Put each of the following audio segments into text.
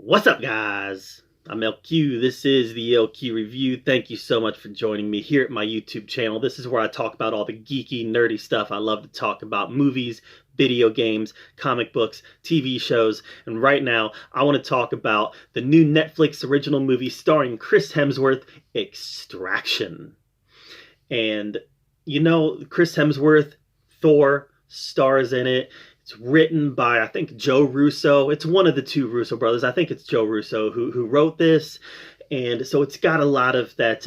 What's up, guys? I'm LQ. This is the LQ Review. Thank you so much for joining me here at my YouTube channel. This is where I talk about all the geeky, nerdy stuff. I love to talk about movies, video games, comic books, TV shows, and right now I want to talk about the new Netflix original movie starring Chris Hemsworth, Extraction. And you know, Chris Hemsworth, Thor, stars in it. It's written by, I think, Joe Russo. It's one of the two Russo brothers. I think it's Joe Russo who wrote this. And so it's got a lot of that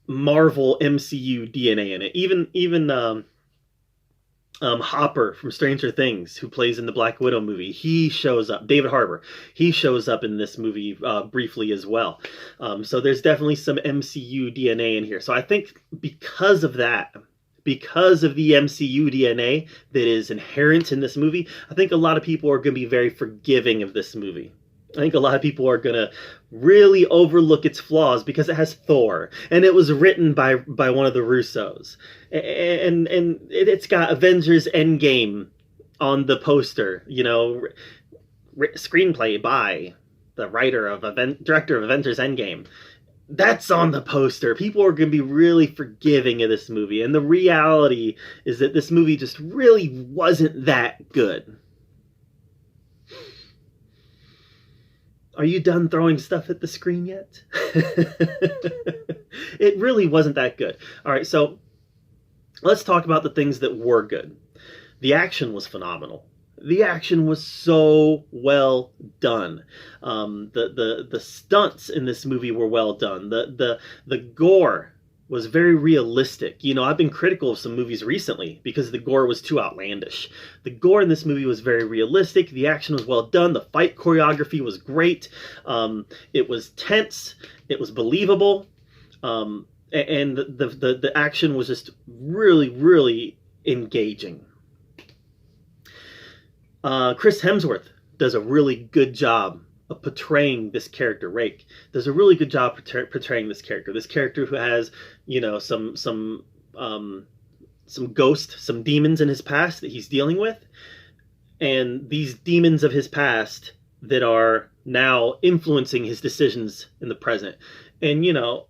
Marvel MCU DNA in it. Even Hopper from Stranger Things, who plays in the Black Widow movie, he shows up. David Harbour, he shows up in this movie briefly as well. So there's definitely some MCU DNA in here. So I think because of that, because of the MCU DNA that is inherent in this movie, I think a lot of people are going to be very forgiving of this movie. I think a lot of people are going to really overlook its flaws because it has Thor, and it was written by one of the Russos, and it's got Avengers Endgame on the poster, you know, screenplay by the director of Avengers Endgame. That's on the poster. People are going to be really forgiving of this movie. And the reality is that this movie just really wasn't that good. Are you done throwing stuff at the screen yet? It really wasn't that good. All right, so let's talk about the things that were good. The action was phenomenal. The action was so well done. The stunts in this movie were well done. The gore was very realistic. You know, I've been critical of some movies recently because the gore was too outlandish. The gore in this movie was very realistic. The action was well done. The fight choreography was great. It was tense. It was believable. And the action was just really, really engaging. Chris Hemsworth does a really good job of portraying this character. Rake does a really good job portraying this character. This character who has, you know, some ghosts, some demons in his past that he's dealing with, and these demons of his past that are now influencing his decisions in the present. And you know,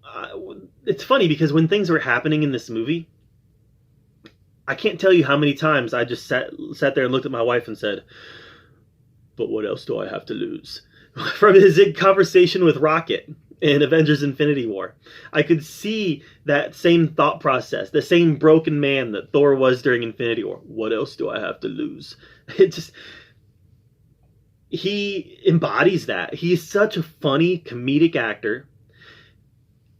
it's funny because when things were happening in this movie, I can't tell you how many times I just sat there and looked at my wife and said, but what else do I have to lose? From his conversation with Rocket in Avengers Infinity War, I could see that same thought process, the same broken man that Thor was during Infinity War. What else do I have to lose? He embodies that. He's such a funny comedic actor.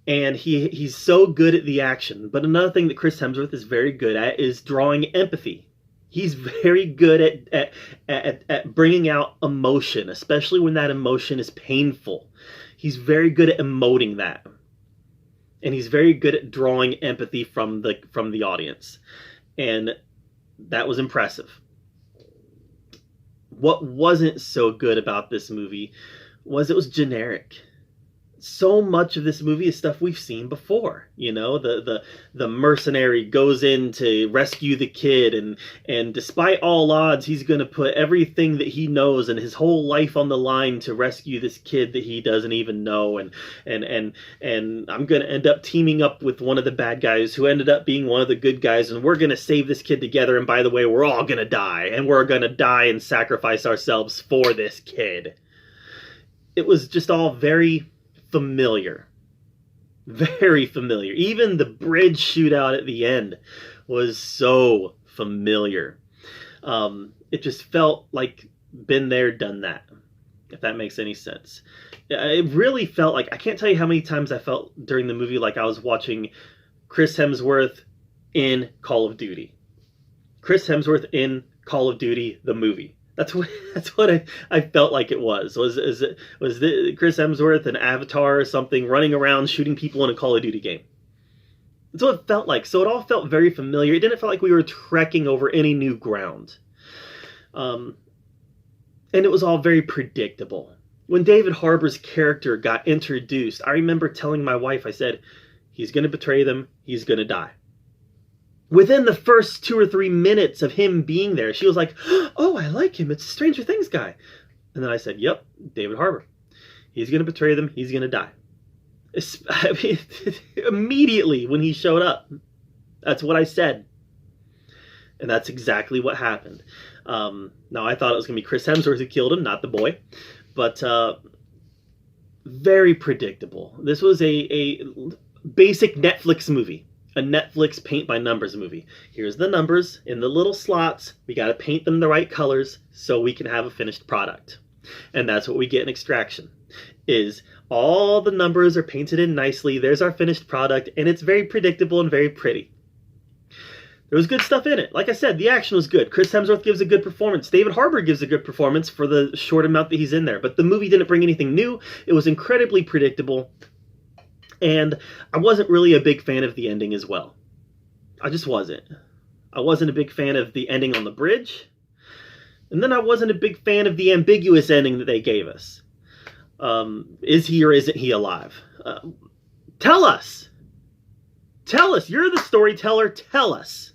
And he's so good at the action. But another thing that Chris Hemsworth is very good at is drawing empathy. He's very good at bringing out emotion, especially when that emotion is painful. He's very good at emoting that. And he's very good at drawing empathy from the audience. And that was impressive. What wasn't so good about this movie was it was generic. So much of this movie is stuff we've seen before. You know, the mercenary goes in to rescue the kid, and despite all odds, he's going to put everything that he knows and his whole life on the line to rescue this kid that he doesn't even know. And I'm going to end up teaming up with one of the bad guys who ended up being one of the good guys, and we're going to save this kid together. And by the way, we're all going to die, and we're going to die and sacrifice ourselves for this kid. It was just all very familiar. Very familiar. Even the bridge shootout at the end was so familiar. It just felt like been there, done that, if that makes any sense. It really felt like, I can't tell you how many times I felt during the movie like I was watching Chris Hemsworth in Call of Duty. Chris Hemsworth in Call of Duty, the movie. That's what I felt like it was. Was Chris Hemsworth an Avatar or something running around shooting people in a Call of Duty game? That's what it felt like. So it all felt very familiar. It didn't feel like we were trekking over any new ground. And it was all very predictable. When David Harbour's character got introduced, I remember telling my wife, I said, he's going to betray them. He's going to die. Within the first 2 or 3 minutes of him being there, she was like, oh, I like him. It's a Stranger Things guy. And then I said, yep, David Harbour. He's going to betray them. He's going to die. I mean, immediately when he showed up, that's what I said. And that's exactly what happened. Now, I thought it was going to be Chris Hemsworth who killed him, not the boy. But very predictable. This was a basic Netflix movie. A Netflix paint-by-numbers movie. Here's the numbers in the little slots. We got to paint them the right colors so we can have a finished product. And that's what we get in Extraction. Is all the numbers are painted in nicely. There's our finished product, and it's very predictable and very pretty. There was good stuff in it. Like I said, the action was good. Chris Hemsworth gives a good performance. David Harbour gives a good performance for the short amount that he's in there. But the movie didn't bring anything new. It was incredibly predictable. And I wasn't really a big fan of the ending as well. I just wasn't. I wasn't a big fan of the ending on the bridge. And then I wasn't a big fan of the ambiguous ending that they gave us. Is he or isn't he alive? Tell us. Tell us. You're the storyteller. Tell us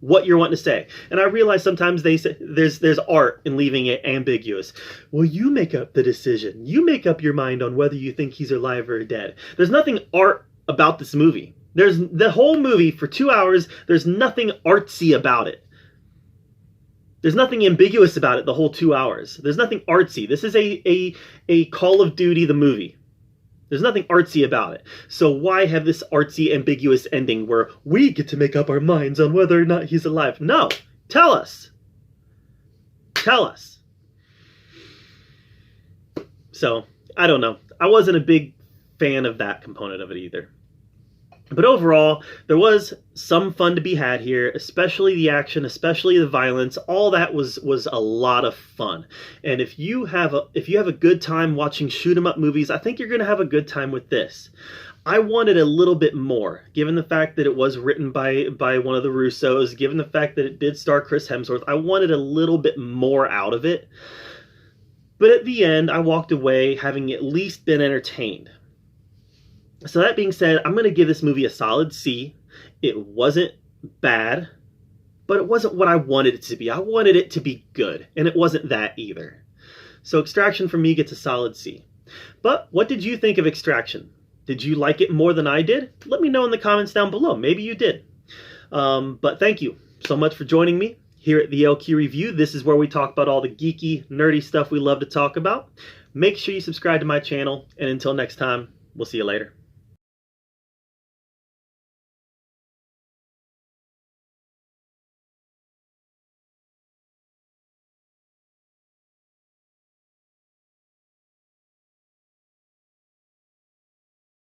what you're wanting to say. And I realize sometimes they say there's art in leaving it ambiguous. Well, you make up the decision. You make up your mind on whether you think he's alive or dead. There's nothing art about this movie. There's the whole movie for 2 hours. There's nothing artsy about it. There's nothing ambiguous about it the whole 2 hours. There's nothing artsy. This is a Call of Duty the movie. There's nothing artsy about it. So why have this artsy, ambiguous ending where we get to make up our minds on whether or not he's alive? No. Tell us. Tell us. So, I don't know. I wasn't a big fan of that component of it either. But overall, there was some fun to be had here, especially the action, especially the violence. All that was a lot of fun. And if you have a good time watching shoot 'em up movies, I think you're going to have a good time with this. I wanted a little bit more, given the fact that it was written by one of the Russos, given the fact that it did star Chris Hemsworth. I wanted a little bit more out of it. But at the end, I walked away having at least been entertained. So that being said, I'm going to give this movie a solid C. It wasn't bad, but it wasn't what I wanted it to be. I wanted it to be good, and it wasn't that either. So Extraction for me gets a solid C. But what did you think of Extraction? Did you like it more than I did? Let me know in the comments down below. Maybe you did. But thank you so much for joining me here at the LQ Review. This is where we talk about all the geeky, nerdy stuff we love to talk about. Make sure you subscribe to my channel, and until next time, we'll see you later.